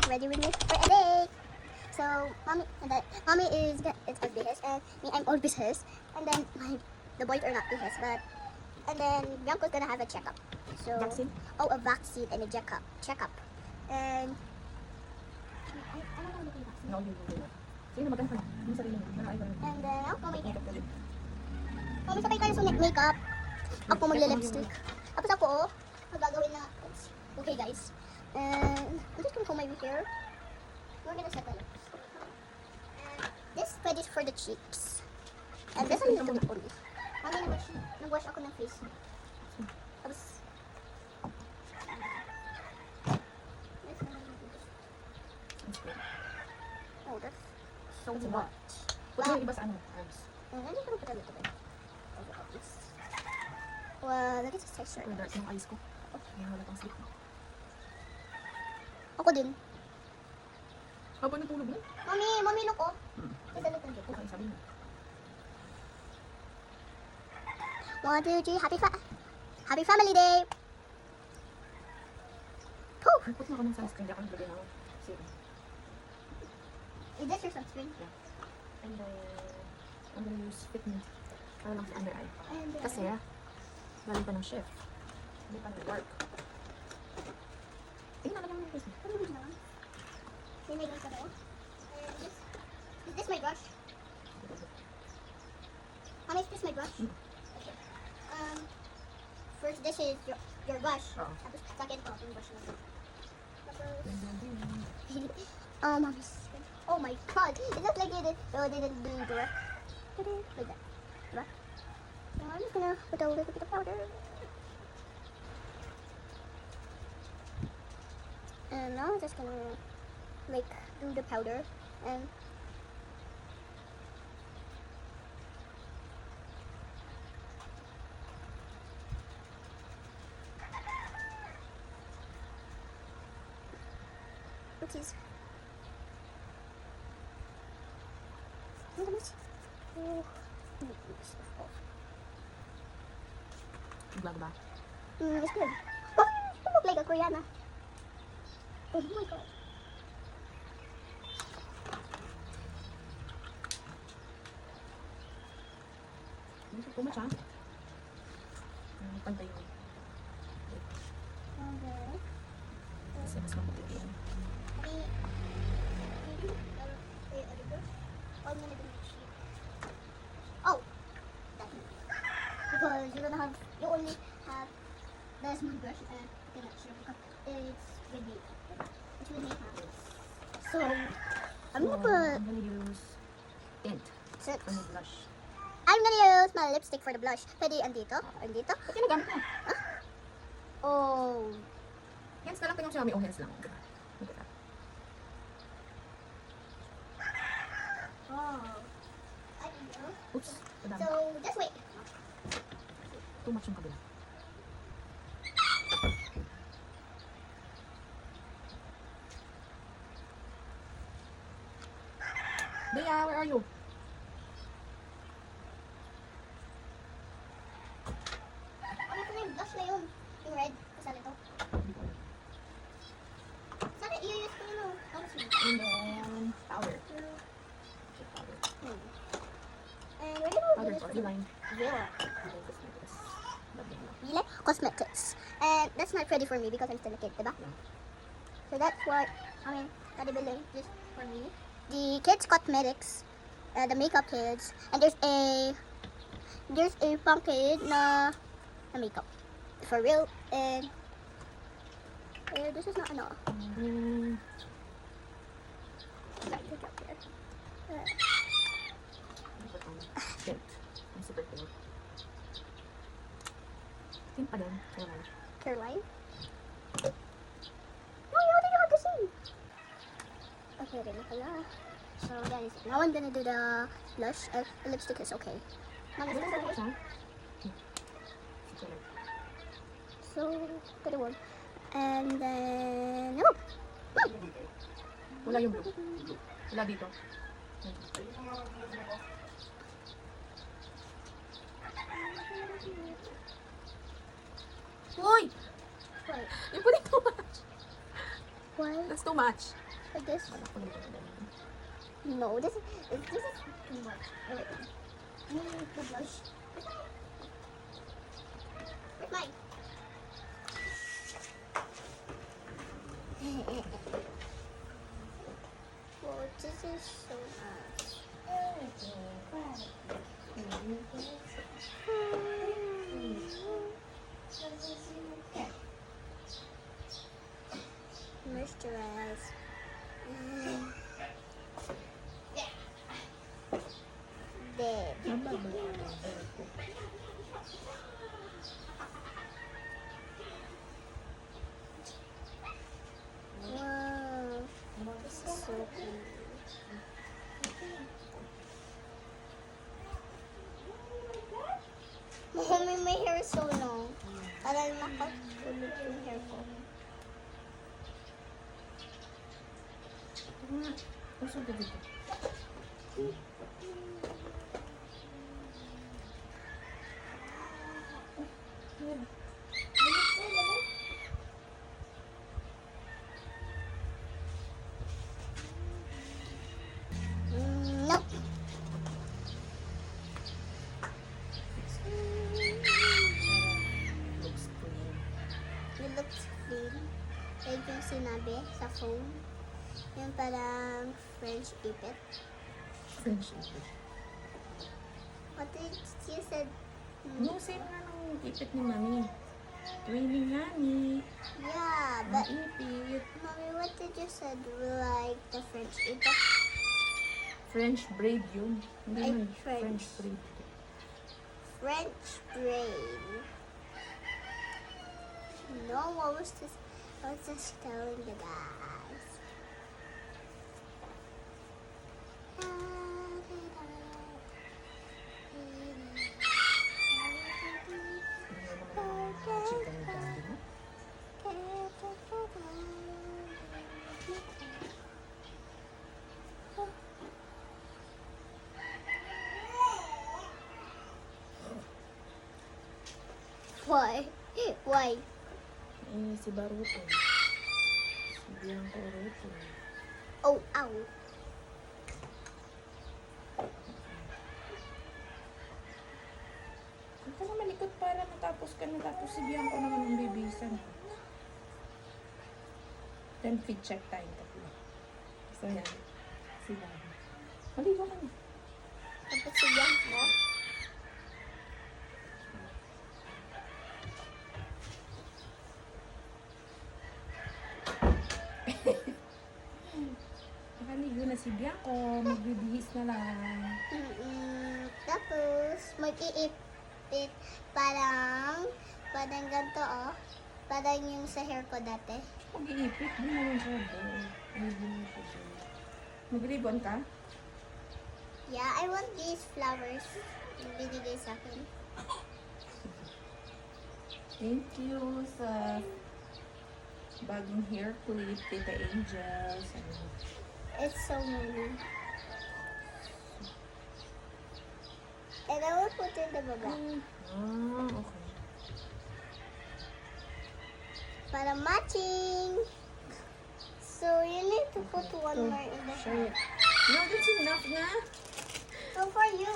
ready with me for a date. So mommy is it's Orbis and me I'm Orbis, and then the boys are not his, but and then Bianco's gonna have a checkup. So Vaccine? Oh, a vaccine and a checkup. And No, you do. Sige na, maganda ka na. Yung sarili mo. Ano ay ba? and then Mami sabay tayo sa makeup. Ako magle-lipstick. Tapos ako magagawin na okay guys. And I'm just gonna comb my hair. We're gonna set the lips. And this pad is for the cheeks. And this one is for me. Mami, nag-wash ako ng face. Tapos, oh, that's so much. Put mo yung iba sa ano, arms. And then you're gonna put a little bit over this. Wow, look at this texture. Super dark yung eyes ko. Kaya wala pang sleep. Ako din. Haba ng tulog mo? Mami, look oh. It's a little bit. Okay, sabi mo. 1, 2, 3, happy family day! Whew! Put mo ka ng sunscreen. Di ako naglagay ng serum. Is this your sunscreen? Yeah. And then, I'm gonna use Fitment. Para lang sa under eye. And then, Kasi, galing pa ng shift. Hindi pa nag-work. Nalagyan mo yung face mo. ano yung naman? May ganun ka daw. And is this my brush? Mami, is this my brush? Okay. First, this is your brush. Oo. Tapos, second ko, yung brush natin. Tapos, Mami, oh my god! It looks like they didn't do the work. Like that. Diba? So, I'm just gonna put a little bit of powder. And now I'm just gonna do the powder and oopsies. Oh. Vlog ba? It's good. Oh, you look like a Koreana. Oh my god. Hindi ko much, ha? Pantay mo. Okay. Kasi mas maputi yan. Oh, because you only have the small brush and you cannot share because it's with me. It's with me. So I'm gonna put. I'm gonna use tint So, for my blush. I'm gonna use my lipstick for the blush. Pwede andito. Andito. Ba't ginagamit mo? Oh. Hands na lang. Tingnan mo siya. May hands lang. Diba? Look at that. Oh. I can do. Oops. Madami. So just wait. Too much yung kabila. Bea, where are you? Ano ko yung blush na yun? Yung red. Kasali to. Sana i-use ko yun. And then, powder. Powder. And we're gonna do Powder this for for the line. Vera. Lovely. Really? Cosmetics. And that's not ready for me because I'm still a kid, diba? Yeah. So that's what, Daddy Billy, just for me. The kids cosmetics, the makeup kids, and there's a punk kid na makeup. For real, and this is not enough. Tint. I'm super thin. Tint pa din. Caroline? No, you have to see. Okay, ready pala. So, that is it. Now I'm gonna do the blush. The lipstick is okay. Mom, is this okay? So, put it on. And then, oh! Wala yung blue. Wala dito. Uy! Wait, You put it too much. why? That's too much. Like this? No, this is too much. Wait. The blush. Where's mine? Well, this is so much. Moisturize. There. Wow, this is so cool. Mommy, my hair is so long. Parang nakatulog yung hair ko. Usog ka dito. Nope. Looks clean. It looks clean. Like yung sinabi sa phone. Yung parang French ipit. French ipit. What did you said? No, same nga nung ipit ni Mami. Training nga ni. Yeah, Ang but ipit. Mommy, what did you said? Like the French ipit? French braid yun. Hindi Ay, man French. French braid. French braid. No, what was this? I was just telling the guys. Chika ng candy mo. Why? Why? Eh, si Baruto. Si Bianco Ruto. Oh, ow. Huwag ka na malikot para matapos ka na. Tapos si Bianco naman ang bibisan. 10 feet check tayo tatlo. So yan. Si Daddy. Maligo ka na. Tapos siya, no? Nakaligo na si Bianco. Magbibihis na lang. Tapos, mag-iipit parang ganito, oh. Parang yung sa hair ko dati. Mag-iipit. Di naman siya doon. Hindi mo siya doon. Mag-ribbon ka? Yeah, I want these flowers. Yung binigay sa akin. Thank you sa bagong hair clip, Tita Angels. It's so many. And I will put in the baba. Okay. Para matching. So, you need to put one more in the Sure. No, that's enough na. So, for you.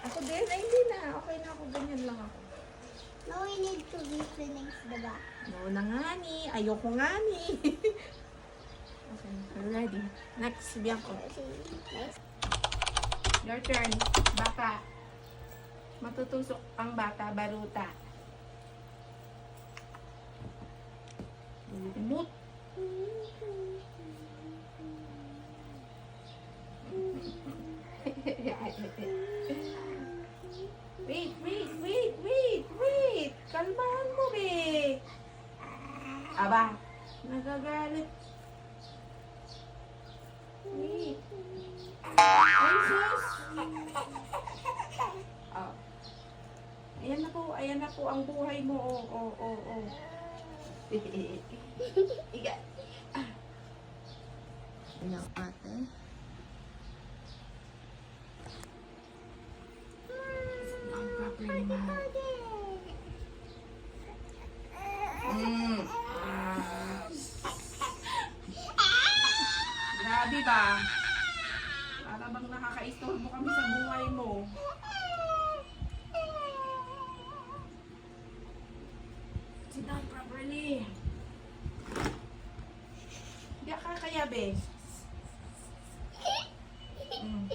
Ako din, ay hindi na. Okay na ako, ganyan lang ako. No, we need to be cleaning the back. No na nga ni. Ayoko nga ni. Okay, we're ready. Next, Bianco. Nice. Your turn. Bata. Matutusok ang bata, baruta. Lumot. Wait. Kalmahan mo, be. Aba, nagagalit. Wait. Ay, sus. Oh. Ayan na po ang buhay mo. Oh. Iga. Ayan, ate. Ang properly mo. Sit down properly. Hindi ka kaya, be. Mm.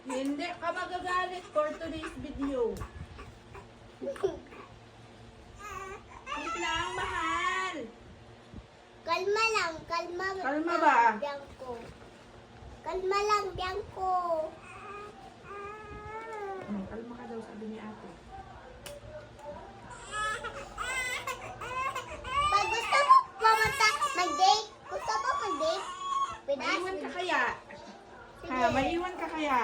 Hindi ka magagalit for today's video. Wait lang, mahal. Kalma lang, kalma. Kalma ba? Bianco. Kalma lang, Bianco. Kalma ka daw, sabi ni ate. Pag gusto mo pumunta, mag-date, gusto mo mag-date with us? Maiwan ka kaya? Ha, maiwan ka kaya?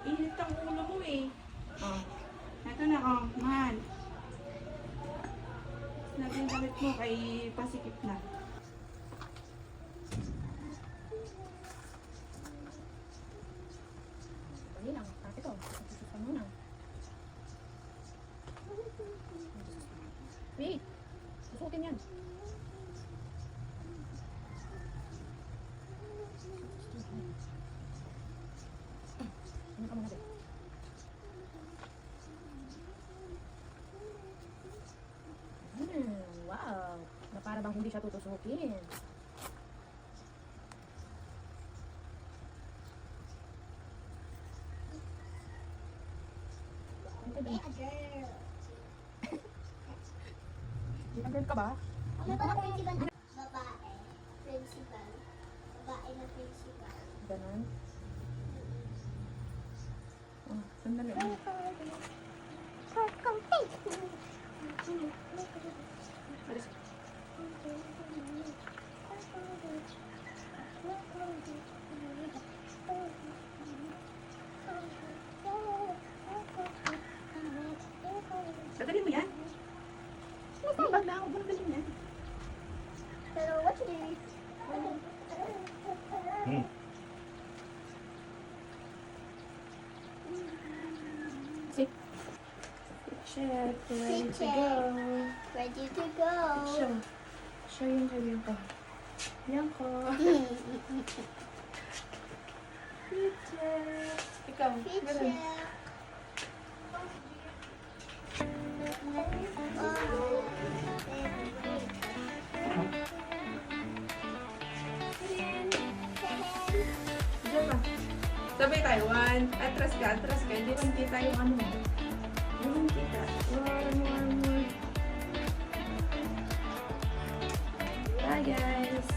Init ang ulo mo eh. Oh. Ito na, oh, mahal. Natin yung damit mo kay pasikip na. Dali lang. Ate ko. Sususan muna. Wait. Susutin yan. Ano ka muna din? Wow. Na para bang hindi siya tutusukin. Be a girl. Girl ka ba? Ano ba ang principal? Babae. Principal. Babae na principal. Ganon. Oh, sandali. Alis. Tagalin mo yan. Bag lang, huwag mo nagalin yan. Pero what should I See? Check, ready to check. go. Ready to go. Show. Show yung kay Bianca. Bianca. Picture. Ikaw. Picture. Ganun. Diyan pa. Sabay tayo. Atras ka. Hindi man kita yung ano mo. Hindi man kita. One more. Bye guys.